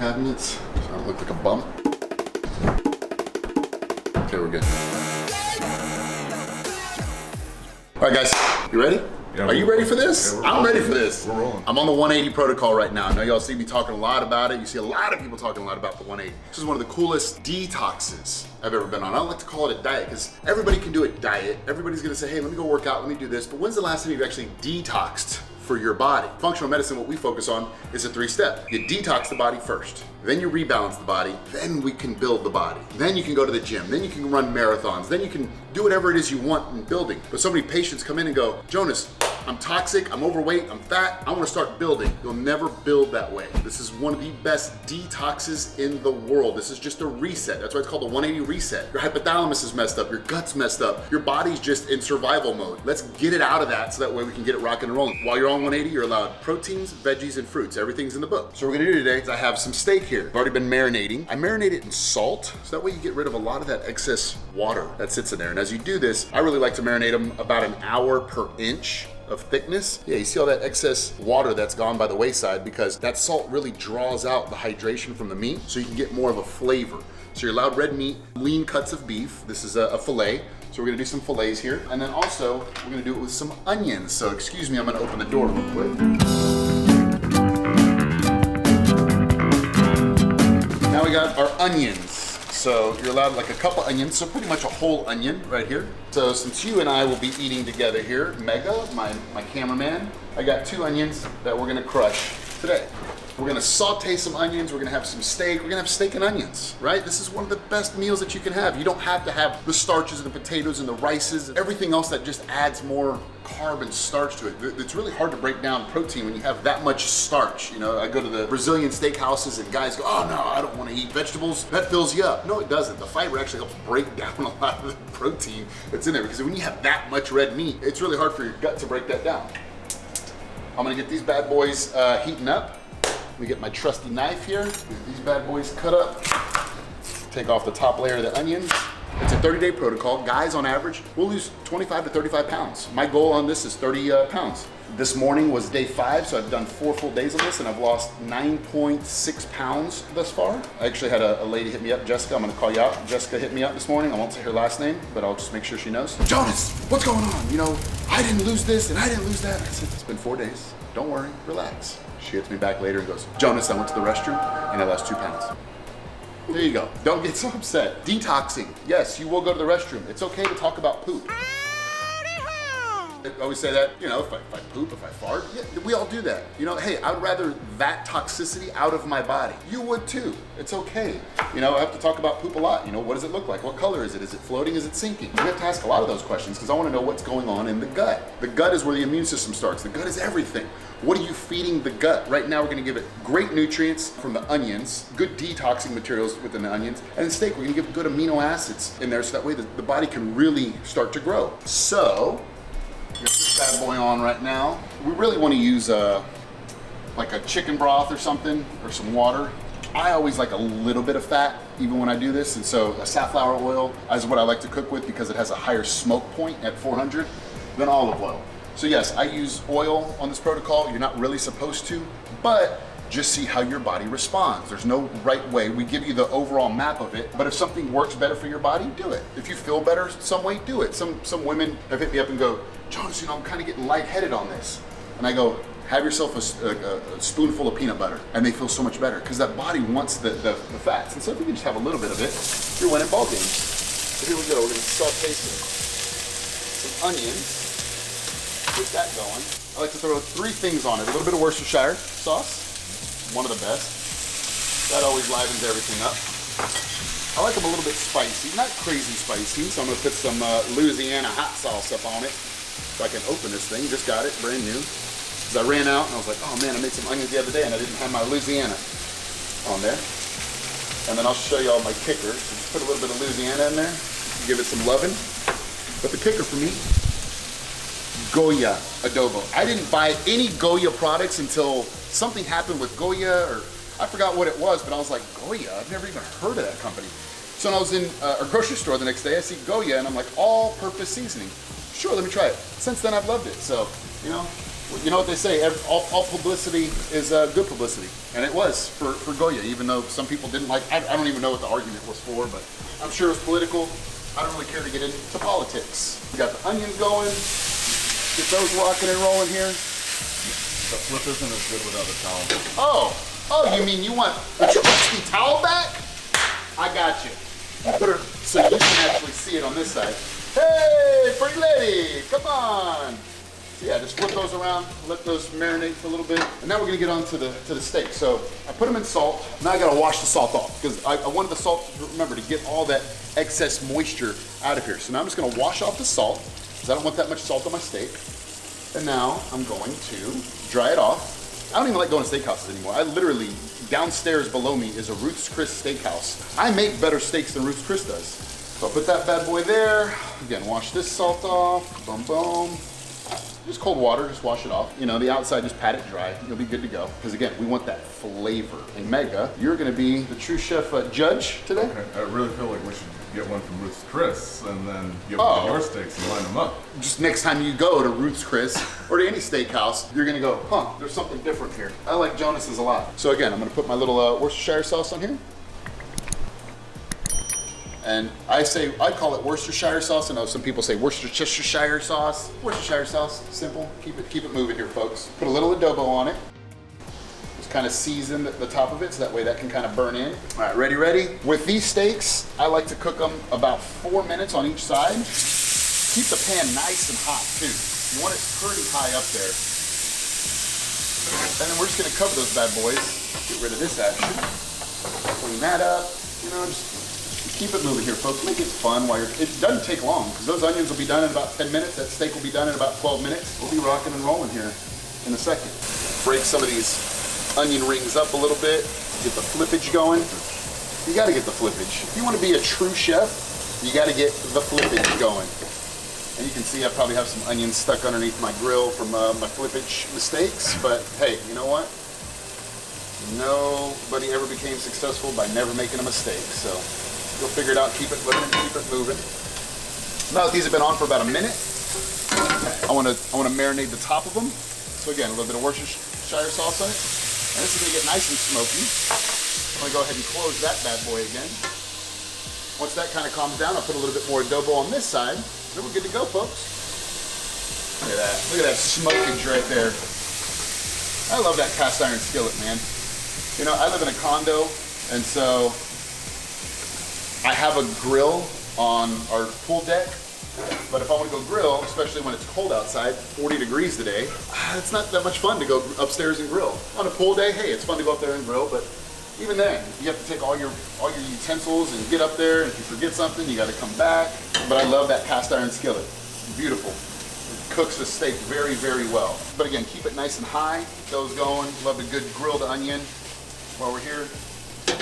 cabinets, so I don't look like a bum. Okay, we're good. All right, guys, you ready? Yeah, are you ready for this? Yeah, I'm ready for this. We're rolling. I'm on the 180 protocol right now. I know y'all see me talking a lot about it. You see a lot of people talking a lot about the 180. This is one of the coolest detoxes I've ever been on. I don't like to call it a diet because everybody can do a diet. Everybody's gonna say, hey, let me go work out, let me do this. But when's the last time you've actually detoxed for your body? Functional medicine, what we focus on is a 3-step. You detox the body first, then you rebalance the body, then we can build the body. Then you can go to the gym, then you can run marathons, then you can do whatever it is you want in building. But so many patients come in and go, Jonas, I'm toxic, I'm overweight, I'm fat, I wanna start building. You'll never build that way. This is one of the best detoxes in the world. This is just a reset. That's why it's called the 180 reset. Your hypothalamus is messed up, your gut's messed up, your body's just in survival mode. Let's get it out of that so that way we can get it rocking and rolling. While you're on 180, you're allowed proteins, veggies, and fruits. Everything's in the book. So what we're gonna do today is I have some steak here. I've already been marinating. I marinate it in salt, so that way you get rid of a lot of that excess water that sits in there. And as you do this, I really like to marinate them about an hour per inch of thickness. Yeah, you see all that excess water that's gone by the wayside because that salt really draws out the hydration from the meat so you can get more of a flavor. So you're allowed red meat, lean cuts of beef. This is a filet. So we're gonna do some fillets here. And then also, we're gonna do it with some onions. So excuse me, I'm gonna open the door real quick. Now we got our onions. So you're allowed like a couple onions, so pretty much a whole onion right here. So since you and I will be eating together here, Mega, my cameraman, I got 2 onions that we're gonna crush today. We're gonna saute some onions, we're gonna have some steak, we're gonna have steak and onions, right? This is one of the best meals that you can have. You don't have to have the starches and the potatoes and the rices, and everything else that just adds more carb and starch to it. It's really hard to break down protein when you have that much starch. You know, I go to the Brazilian steakhouses and guys go, oh no, I don't wanna eat vegetables. That fills you up. No, it doesn't. The fiber actually helps break down a lot of the protein that's in there because when you have that much red meat, it's really hard for your gut to break that down. I'm gonna get these bad boys heating up. Let me get my trusty knife here. Get these bad boys cut up. Take off the top layer of the onions. It's a 30-day protocol. Guys, on average, we'll lose 25 to 35 pounds. My goal on this is 30 pounds. This morning was day 5, so I've done 4 full days of this, and I've lost 9.6 pounds thus far. I actually had a lady hit me up, Jessica, I'm gonna call you out. Jessica hit me up this morning. I won't say her last name, but I'll just make sure she knows. Jonas, what's going on? You know, I didn't lose this, and I didn't lose that. I said, it's been 4 days. Don't worry, relax. She hits me back later and goes, Jonas, I went to the restroom, and I lost 2 pounds. There you go. Don't get so upset. Detoxing. Yes, you will go to the restroom. It's okay to talk about poop. I always say that, you know, if I poop, if I fart, yeah, we all do that. You know, hey, I'd rather that toxicity out of my body. You would too. It's okay. You know, I have to talk about poop a lot. You know, what does it look like? What color is it? Is it floating? Is it sinking? We have to ask a lot of those questions because I want to know what's going on in the gut. The gut is where the immune system starts. The gut is everything. What are you feeding the gut? Right now, we're gonna give it great nutrients from the onions, good detoxing materials within the onions, and then steak, we're gonna give good amino acids in there so that way the body can really start to grow. So, got this bad boy on right now. We really wanna use like a chicken broth or something, or some water. I always like a little bit of fat, even when I do this, and so a safflower oil is what I like to cook with because it has a higher smoke point at 400 than olive oil. So yes, I use oil on this protocol. You're not really supposed to, but just see how your body responds. There's no right way. We give you the overall map of it, but if something works better for your body, do it. If you feel better some way, do it. Some women have hit me up and go, Jonas, you know, I'm kind of getting lightheaded on this. And I go, have yourself a spoonful of peanut butter, and they feel so much better because that body wants the fats. And so if you can just have a little bit of it, you're winning ball games. So here we go. We're gonna saute some onions. Get that going. I like to throw 3 things on it. A little bit of Worcestershire sauce, one of the best. That always livens everything up. I like them a little bit spicy, not crazy spicy, so I'm gonna put some Louisiana hot sauce up on it so I can open this thing. Just got it, brand new. Because I ran out and I was like, oh man, I made some onions the other day and I didn't have my Louisiana on there. And then I'll show you all my kicker. So just put a little bit of Louisiana in there, give it some loving. But the kicker for me, Goya adobo. I didn't buy any Goya products until something happened with Goya, or I forgot what it was, but I was like, Goya? I've never even heard of that company. So when I was in a grocery store the next day, I see Goya and I'm like, all-purpose seasoning. Sure, let me try it. Since then, I've loved it. So, you know, You know what they say, all publicity is good publicity. And it was for Goya, even though some people didn't like, I don't even know what the argument was for, but I'm sure it was political. I don't really care to get into politics. We got the onions going, get those rocking and rolling here. The flip isn't as good without a towel. Oh, you mean you want the trusty towel back? I got you. Put her so you can actually see it on this side. Hey, pretty lady, come on. So yeah, just flip those around, let those marinate for a little bit. And now we're gonna get on to the steak. So I put them in salt. Now I gotta wash the salt off because I wanted the salt, remember, to get all that excess moisture out of here. So now I'm just gonna wash off the salt because I don't want that much salt on my steak. And now I'm going to dry it off. I don't even like going to steakhouses anymore. I literally, downstairs below me is a Ruth's Chris steakhouse. I make better steaks than Ruth's Chris does. So I'll put that bad boy there. Again, wash this salt off, boom, boom. Just cold water, just wash it off. You know, the outside, just pat it dry. You'll be good to go. Because again, we want that flavor. And Mega, you're gonna be the true chef judge today. Okay. I really feel like we should get one from Ruth's Chris and then get one of your steaks and line them up. Just next time you go to Ruth's Chris or to any steakhouse, you're gonna go, huh, there's something different here. I like Jonas's a lot. So again, I'm gonna put my little Worcestershire sauce on here. And I call it Worcestershire sauce. I know some people say Worcestershire sauce. Worcestershire sauce, simple. Keep it moving here, folks. Put a little adobo on it. Just kind of season the top of it so that way that can kind of burn in. All right, ready? With these steaks, I like to cook them about 4 minutes on each side. Keep the pan nice and hot too. You want it pretty high up there. And then we're just gonna cover those bad boys. Get rid of this action. Clean that up. You know, just keep it moving here, folks. Make it fun while it doesn't take long because those onions will be done in about 10 minutes. That steak will be done in about 12 minutes. We'll be rocking and rolling here in a second. Break some of these onion rings up a little bit. Get the flippage going. You gotta get the flippage. If you wanna be a true chef, you gotta get the flippage going. And you can see I probably have some onions stuck underneath my grill from my flippage mistakes, but hey, you know what? Nobody ever became successful by never making a mistake, so you'll figure it out, keep it living, keep it moving. Now that these have been on for about a minute, I want to marinate the top of them. So again, a little bit of Worcestershire sauce on it. And this is gonna get nice and smoky. I'm gonna go ahead and close that bad boy again. Once that kind of calms down, I'll put a little bit more adobo on this side. Then we're good to go, folks. Look at that. Look at that smokage right there. I love that cast iron skillet, man. You know, I live in a condo, and so I have a grill on our pool deck, but if I want to go grill, especially when it's cold outside, 40 degrees today, it's not that much fun to go upstairs and grill. On a pool day, hey, it's fun to go up there and grill, but even then, you have to take all your utensils and get up there, and if you forget something, you got to come back. But I love that cast iron skillet. Beautiful. It cooks the steak very, very well. But again, keep it nice and high. Keep those going. Love a good grilled onion. While we're here,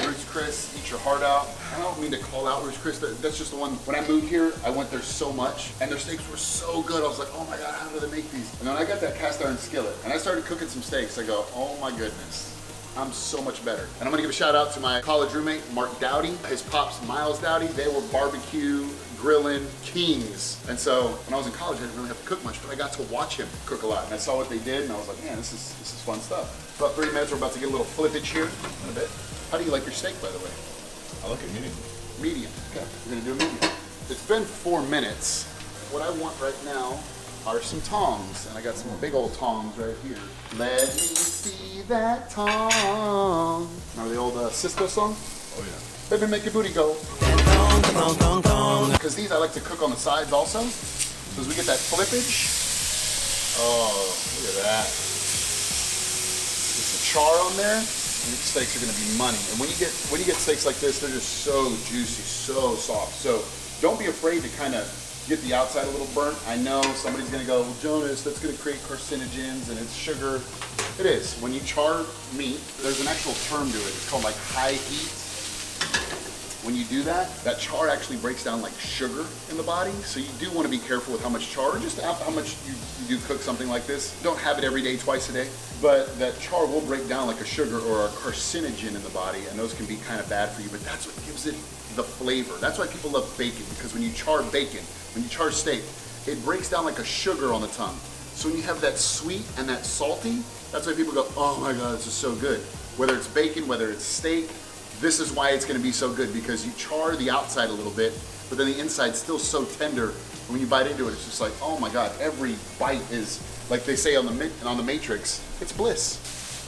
Ruth's Chris, eat your heart out. I don't mean to call out Ruth's Chris. That's just the one. When I moved here, I went there so much, and their steaks were so good. I was like, oh my God, how do they make these? And then I got that cast iron skillet, and I started cooking some steaks. I go, oh my goodness, I'm so much better. And I'm gonna give a shout out to my college roommate, Mark Dowdy, his pops, Miles Dowdy. They were barbecue grilling kings. And so when I was in college, I didn't really have to cook much, but I got to watch him cook a lot. And I saw what they did, and I was like, man, this is fun stuff. About 3 minutes, we're about to get a little flippage here in a bit. How do you like your steak, by the way? I like it medium. Medium, okay. We're gonna do a medium. It's been 4 minutes. What I want right now are some tongs, and I got some big old tongs right here. Let me see that tong. Remember the old Cisco song? Oh yeah. Baby, make your booty go. Because these I like to cook on the sides also. So as we get that flippage, oh, look at that. Get some char on there. And these steaks are gonna be money. And when you get steaks like this, they're just so juicy, so soft. So don't be afraid to kind of get the outside a little burnt. I know somebody's gonna go, well, Jonas, that's gonna create carcinogens and it's sugar. It is. When you char meat, there's an actual term to it. It's called like high heat. When you do that, that char actually breaks down like sugar in the body. So you do want to be careful with how much char, or just how much you do cook something like this. Don't have it every day, twice a day. But that char will break down like a sugar or a carcinogen in the body, and those can be kind of bad for you, but that's what gives it the flavor. That's why people love bacon, because when you char bacon, when you char steak, it breaks down like a sugar on the tongue. So when you have that sweet and that salty, that's why people go, oh my God, this is so good. Whether it's bacon, whether it's steak, this is why it's gonna be so good, because you char the outside a little bit, but then the inside's still so tender. And when you bite into it, it's just like, oh my God, every bite is, like they say on the Matrix, it's bliss.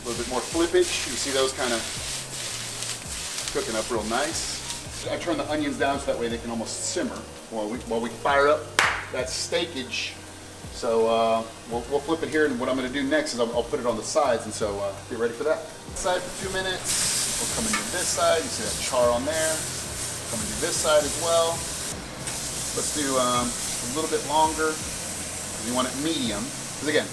A little bit more flippage. You see those kind of cooking up real nice. I turn the onions down so that way they can almost simmer while we fire up that steakage. So we'll flip it here, and what I'm going to do next is I'll put it on the sides, and so get ready for that. Side for 2 minutes. We'll come into this side. You see that char on there. Come into this side as well. Let's do a little bit longer. You want it medium, because again,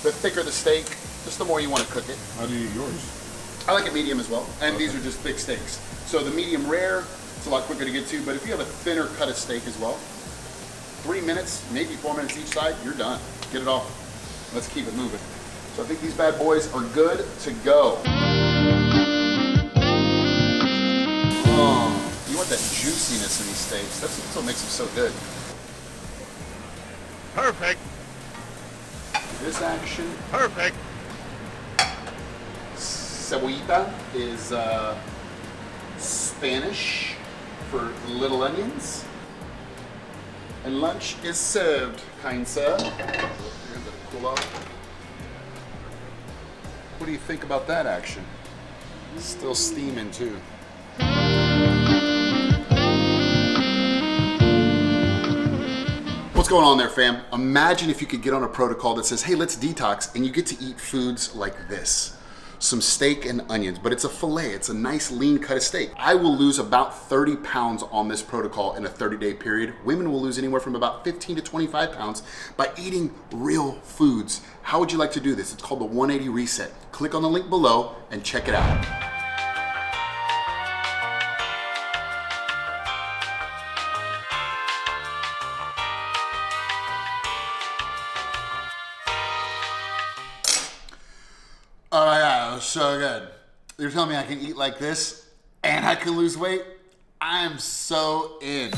the thicker the steak, just the more you want to cook it. How do you eat yours? I like it medium as well, and these are just thick steaks. So the medium rare, it's a lot quicker to get to, but if you have a thinner cut of steak as well, 3 minutes, maybe 4 minutes each side, you're done. Get it off. Let's keep it moving. So I think these bad boys are good to go. Oh, you want that juiciness in these steaks. That's what makes them so good. Perfect. This action. Perfect. Cebollita is Spanish for little onions. And lunch is served, kind sir. Cool off. What do you think about that action? Still steaming too. What's going on there, fam? Imagine if you could get on a protocol that says, hey, let's detox, and you get to eat foods like this. Some steak and onions, but it's a filet. It's a nice lean cut of steak. I will lose about 30 pounds on this protocol in a 30-day period. Women will lose anywhere from about 15 to 25 pounds by eating real foods. How would you like to do this? It's called the 180 Reset. Click on the link below and check it out. Oh my God, it was so good. You're telling me I can eat like this and I can lose weight? I'm so in.